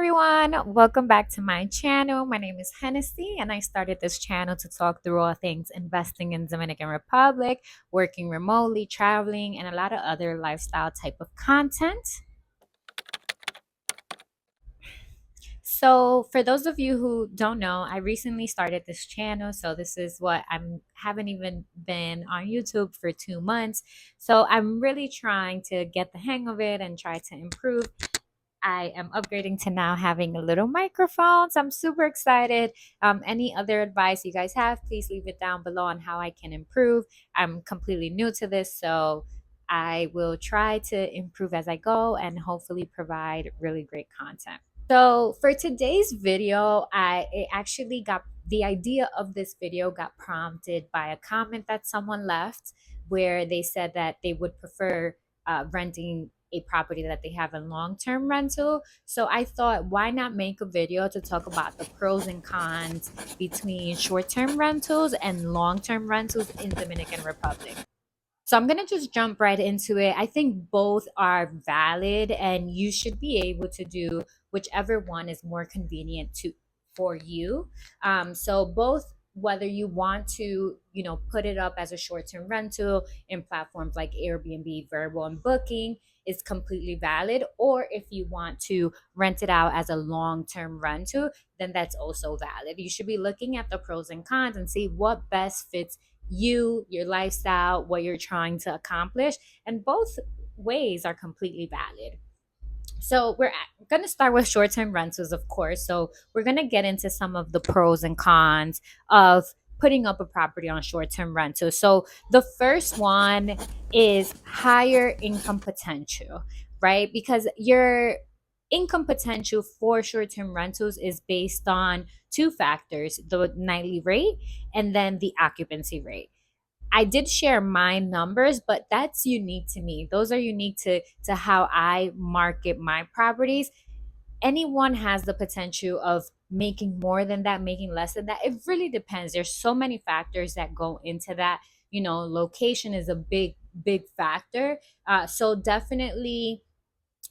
everyone, welcome back to my channel. My name is Hennessy, and I started this channel to talk through all things investing in Dominican Republic, working remotely, traveling, and a lot of other lifestyle type of content. So, for those of you who don't know, I recently started this channel. So, this is what I'm haven't even been on YouTube for 2 months. So, I'm really trying to get the hang of it and try to improve. I am upgrading to now having a little microphone. So I'm super excited. Any other advice you guys have, please leave it down below on how I can improve. I'm completely new to this, so I will try to improve as I go and hopefully provide really great content. So for today's video, I it actually got the idea of this video got prompted by a comment that someone left where they said that they would prefer renting a property that they have in long-term rental. So I thought, why not make a video to talk about the pros and cons between short-term rentals and long-term rentals in Dominican Republic. So I'm gonna just jump right into it. I think both are valid, and you should be able to do whichever one is more convenient to for you. So both, whether you want to, put it up as a short-term rental in platforms like Airbnb, Verbo, and Booking, is completely valid. Or if you want to rent it out as a long-term rental, then that's also valid. You should be looking at the pros and cons and see what best fits you, your lifestyle, what you're trying to accomplish, and both ways are completely valid. So we're going to start with short-term rentals, of course. So we're going to get into some of the pros and cons of putting up a property on short-term rental. So the first one is higher income potential, right? Because your income potential for short-term rentals is based on two factors: the nightly rate and then the occupancy rate. I did share my numbers, but that's unique to me. Those are unique to how I market my properties. Anyone has the potential of making more than that, making less than that. It really depends. There's so many factors that go into that. Location is a big factor. So definitely,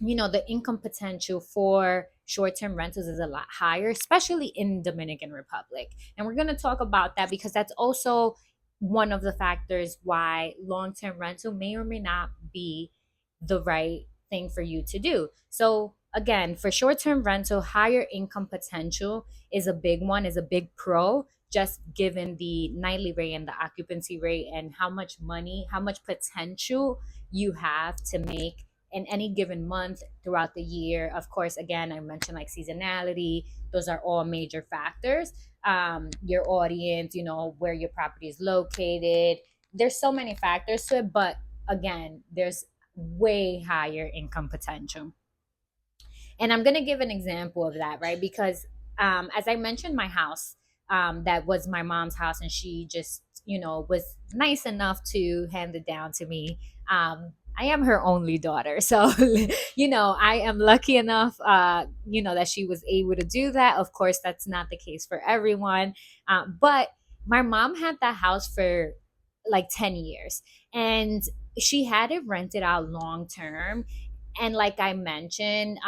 the income potential for short-term rentals is a lot higher, especially in Dominican Republic. And we're going to talk about that because that's also one of the factors why long-term rental may or may not be the right thing for you to do. So again, for short-term rental, higher income potential is a big one, is a big pro, just given the nightly rate and the occupancy rate and how much money, how much potential you have to make in any given month throughout the year. Of course, again, I mentioned like seasonality, those are all major factors. Your audience, where your property is located. There's so many factors to it, but again, there's way higher income potential. And I'm going to give an example of that, right? Because as I mentioned, my house, that was my mom's house, and she just, was nice enough to hand it down to me. I am her only daughter. So, I am lucky enough, that she was able to do that. Of course, that's not the case for everyone. But my mom had that house for like 10 years, and she had it rented out long term. And like I mentioned,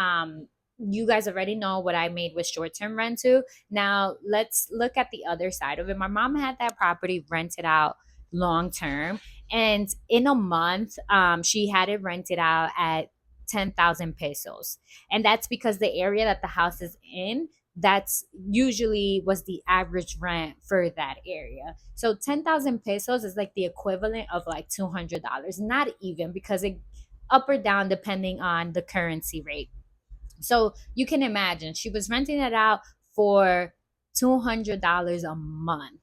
you guys already know what I made with short term rental. Now let's look at the other side of it. My mom had that property rented out long term, and in a month, she had it rented out at 10,000 pesos. And that's because the area that the house is in, that's usually was the average rent for that area. So 10,000 pesos is like the equivalent of like $200, not even, because it up or down depending on the currency rate. So you can imagine she was renting it out for $200 a month.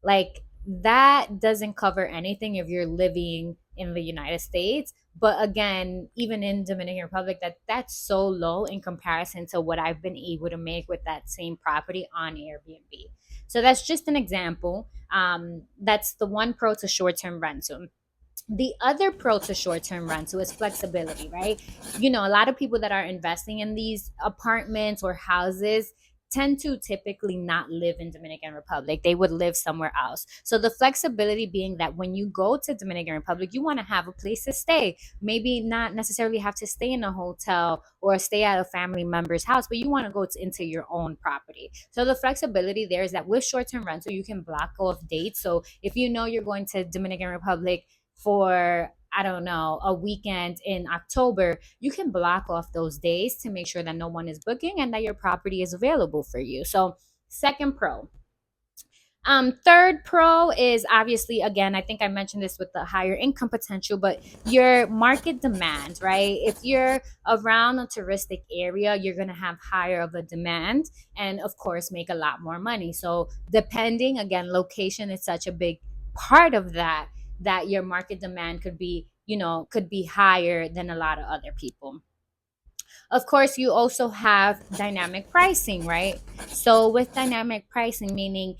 Like, that doesn't cover anything if you're living in the United States. But again, even in Dominican Republic, that's so low in comparison to what I've been able to make with that same property on Airbnb. So that's just an example. That's the one pro to short-term rental. The other pro to short-term rental is flexibility, right? A lot of people that are investing in these apartments or houses tend to typically not live in Dominican Republic. They would live somewhere else. So the flexibility being that when you go to Dominican Republic, you want to have a place to stay. Maybe not necessarily have to stay in a hotel or stay at a family member's house, but you want to go into your own property. So the flexibility there is that with short-term rental, you can block off dates. So if you know you're going to Dominican Republic for, I don't know, a weekend in October, you can block off those days to make sure that no one is booking and that your property is available for you. So, second pro. Third pro is obviously, again, I think I mentioned this with the higher income potential, but your market demand, right? If you're around a touristic area, you're going to have higher of a demand and, of course, make a lot more money. So, depending, again, location is such a big part of that, that your market demand could be, could be higher than a lot of other people. Of course, you also have dynamic pricing, right? So, with dynamic pricing, meaning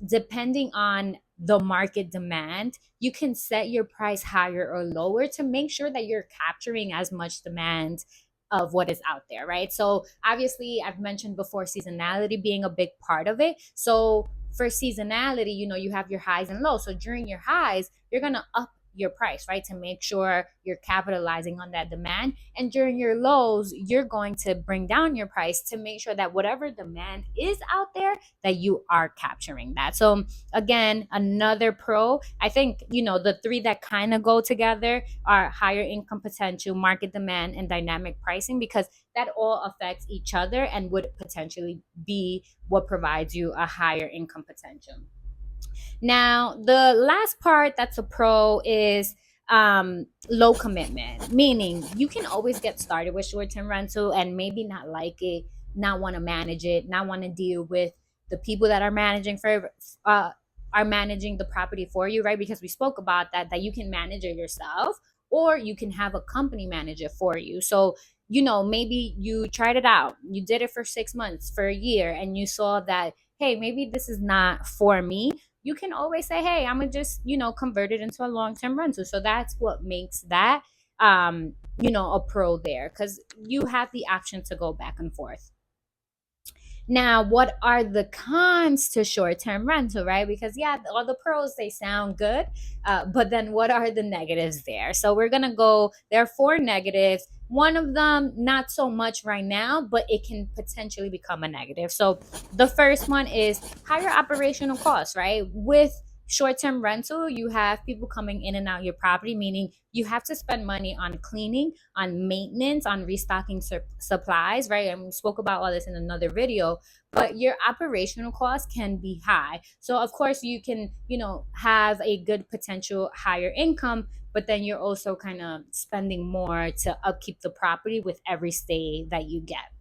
depending on the market demand, you can set your price higher or lower to make sure that you're capturing as much demand of what is out there, right? So, obviously, I've mentioned before seasonality being a big part of it. So, for seasonality, you have your highs and lows. So, during your highs, you're going to up your price, right? To make sure you're capitalizing on that demand. And during your lows, you're going to bring down your price to make sure that whatever demand is out there, that you are capturing that. So again, another pro, I think, the three that kind of go together are higher income potential, market demand, and dynamic pricing, because that all affects each other and would potentially be what provides you a higher income potential. Now, the last part that's a pro is low commitment, meaning you can always get started with short term rental and maybe not like it, not want to manage it, not want to deal with the people that are managing the property for you, right? Because we spoke about that you can manage it yourself, or you can have a company manage it for you. So maybe you tried it out, you did it for 6 months, for a year, and you saw that, hey, maybe this is not for me. You can always say, hey, I'm gonna just convert it into a long-term rental. So that's what makes that a pro there, because you have the option to go back and forth. Now, what are the cons to short-term rental, right? Because yeah, all the pros, they sound good, but then what are the negatives there? So we're gonna go. There are four negatives. One of them, not so much right now, but it can potentially become a negative. So the first one is higher operational costs, right? With short-term rental, you have people coming in and out your property, meaning you have to spend money on cleaning, on maintenance, on restocking supplies, right? And we spoke about all this in another video, but your operational costs can be high. So of course you can, have a good potential higher income, but then you're also kind of spending more to upkeep the property with every stay that you get.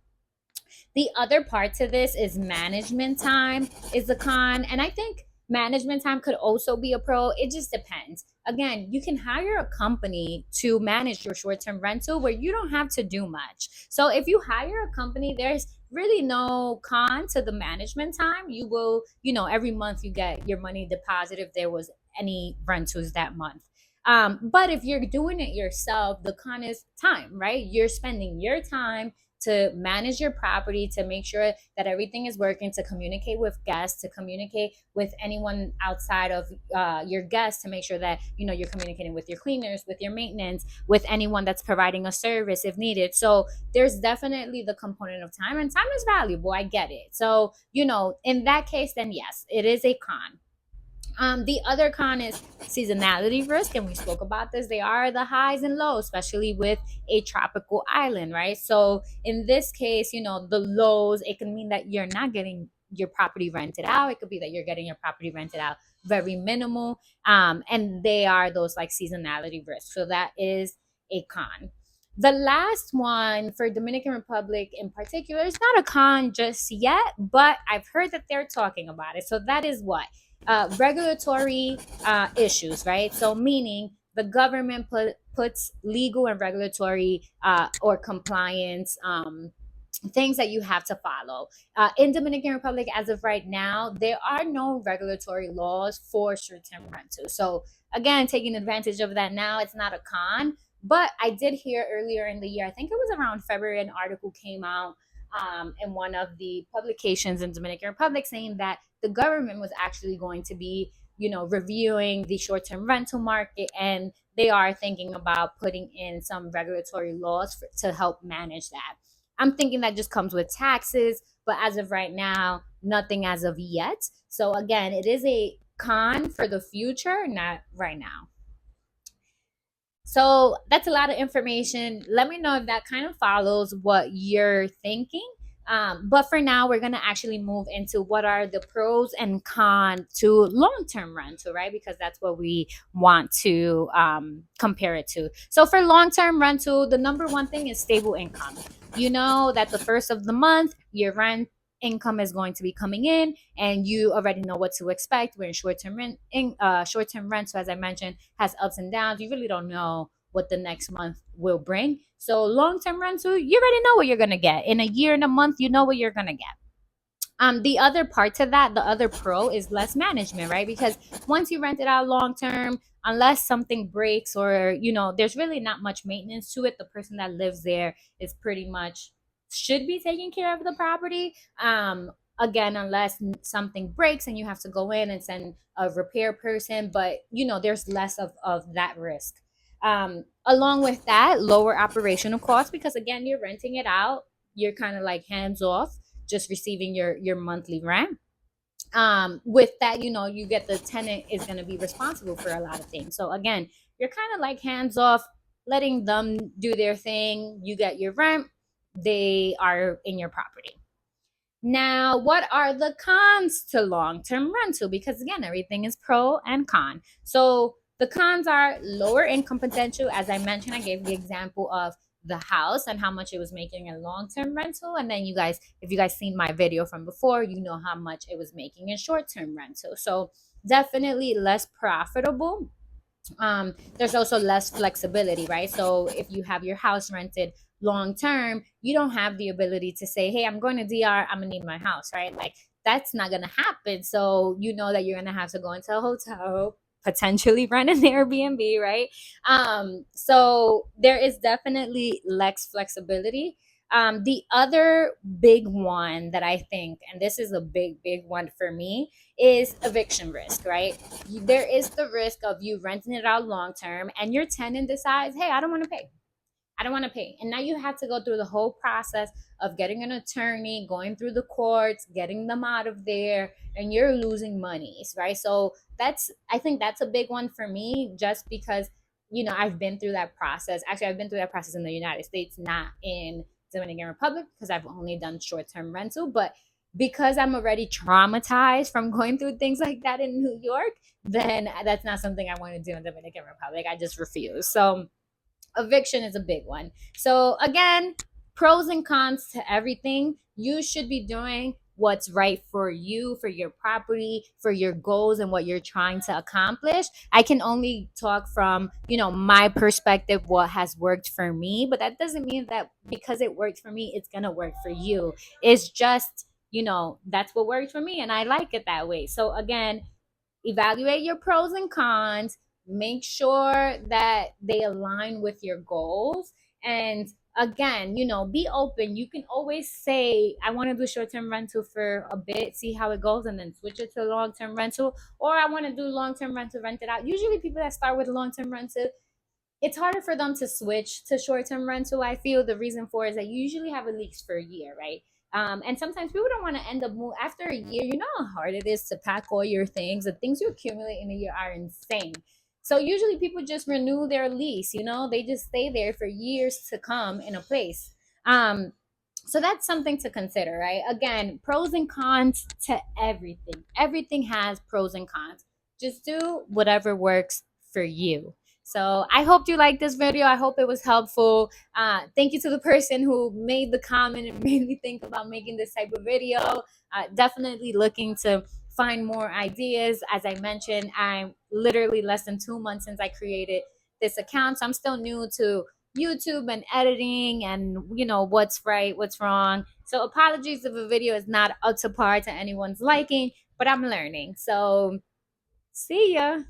The other part to this is management time is the con. And I think management time could also be a pro. It just depends. Again, you can hire a company to manage your short term rental where you don't have to do much. So if you hire a company, there's really no con to the management time. You will, every month you get your money deposited if there was any rentals that month. But if you're doing it yourself, the con is time, right? You're spending your time to manage your property, to make sure that everything is working, to communicate with guests, to communicate with anyone outside of your guests, to make sure that you're communicating with your cleaners, with your maintenance, with anyone that's providing a service if needed. So there's definitely the component of time, and time is valuable. I get it. So in that case, then yes, it is a con. The other con is seasonality risk, and we spoke about this. They are the highs and lows, especially with a tropical island, right? So in this case, the lows, it can mean that you're not getting your property rented out. It could be that you're getting your property rented out very minimal, and they are those like seasonality risks. So that is a con. The last one for Dominican Republic in particular is not a con just yet, but I've heard that they're talking about it. So that is what regulatory issues, right? So, meaning the government puts legal and regulatory or compliance things that you have to follow. In Dominican Republic, as of right now, there are no regulatory laws for short-term rentals. So, again, taking advantage of that now, it's not a con. But I did hear earlier in the year, I think it was around February, an article came out in one of the publications in Dominican Republic, saying that the government was actually going to be, reviewing the short-term rental market, and they are thinking about putting in some regulatory laws to help manage that. I'm thinking that just comes with taxes, but as of right now, nothing as of yet. So again, it is a con for the future, not right now. So that's a lot of information. Let me know if that kind of follows what you're thinking. But for now, we're going to actually move into what are the pros and cons to long term rental, right? Because that's what we want to compare it to. So for long term rental, the number one thing is stable income. You know that the first of the month, your rent income is going to be coming in, and you already know what to expect. We're in short-term rent, short-term rent, so as I mentioned, has ups and downs. You really don't know what the next month will bring. So long-term rental, you already know what you're gonna get. In a year and a month, you know what you're gonna get. The other part to that, the other pro is less management, right? Because once you rent it out long term, unless something breaks or there's really not much maintenance to it, the person that lives there is pretty much should be taking care of the property. Again, unless something breaks and you have to go in and send a repair person, but there's less of that risk. Along with that, lower operational costs, because again, you're renting it out, you're kind of like hands off, just receiving your monthly rent. With that, you get the tenant is going to be responsible for a lot of things. So again, you're kind of like hands off, letting them do their thing. You get your rent, they are in your property. Now, what are the cons to long term rental? Because again, everything is pro and con. So the cons are lower income potential. As I mentioned, I gave the example of the house and how much it was making in long term rental. And then if you guys seen my video from before, you know how much it was making in short term rental. So definitely less profitable. There's also less flexibility, right? So if you have your house rented long term, you don't have the ability to say, hey, I'm going to DR, I'm gonna need my house, right? Like that's not gonna happen. So you know that you're gonna have to go into a hotel, potentially rent an Airbnb, right? So there is definitely less flexibility. The other big one that I think, and this is a big one for me, is eviction risk, right? There is the risk of you renting it out long term and your tenant decides, hey, I don't want to pay. I don't want to pay. And now you have to go through the whole process of getting an attorney, going through the courts, getting them out of there, and you're losing monies, right? So I think that's a big one for me, just because, I've been through that process. Actually, I've been through that process in the United States, not in Dominican Republic, because I've only done short term rental. But because I'm already traumatized from going through things like that in New York, then that's not something I want to do in Dominican Republic. I just refuse. So eviction is a big one. So again, pros and cons to everything. You should be doing what's right for you, for your property, for your goals and what you're trying to accomplish. I can only talk from, my perspective, what has worked for me, but that doesn't mean that because it worked for me, it's going to work for you. It's just, that's what worked for me and I like it that way. So again, evaluate your pros and cons, make sure that they align with your goals, and again, be open. You can always say, I want to do short-term rental for a bit, see how it goes, and then switch it to long-term rental, or I want to do long-term rental, rent it out. Usually people that start with long-term rental, it's harder for them to switch to short-term rental. I feel the reason for is that you usually have a lease for a year, right? And sometimes people don't want to end up move after a year. You know how hard it is to pack all your things. The things you accumulate in a year are insane. So usually people just renew their lease. They just stay there for years to come in a place. So that's something to consider, right? Again, pros and cons to everything. Everything has pros and cons. Just do whatever works for you. So I hope you liked this video. I hope it was helpful. Thank you to the person who made the comment and made me think about making this type of video. Definitely looking to find more ideas. As I mentioned, I'm literally less than 2 months since I created this account. So I'm still new to YouTube and editing and what's right, what's wrong. So apologies if a video is not up to par to anyone's liking, but I'm learning. So see ya.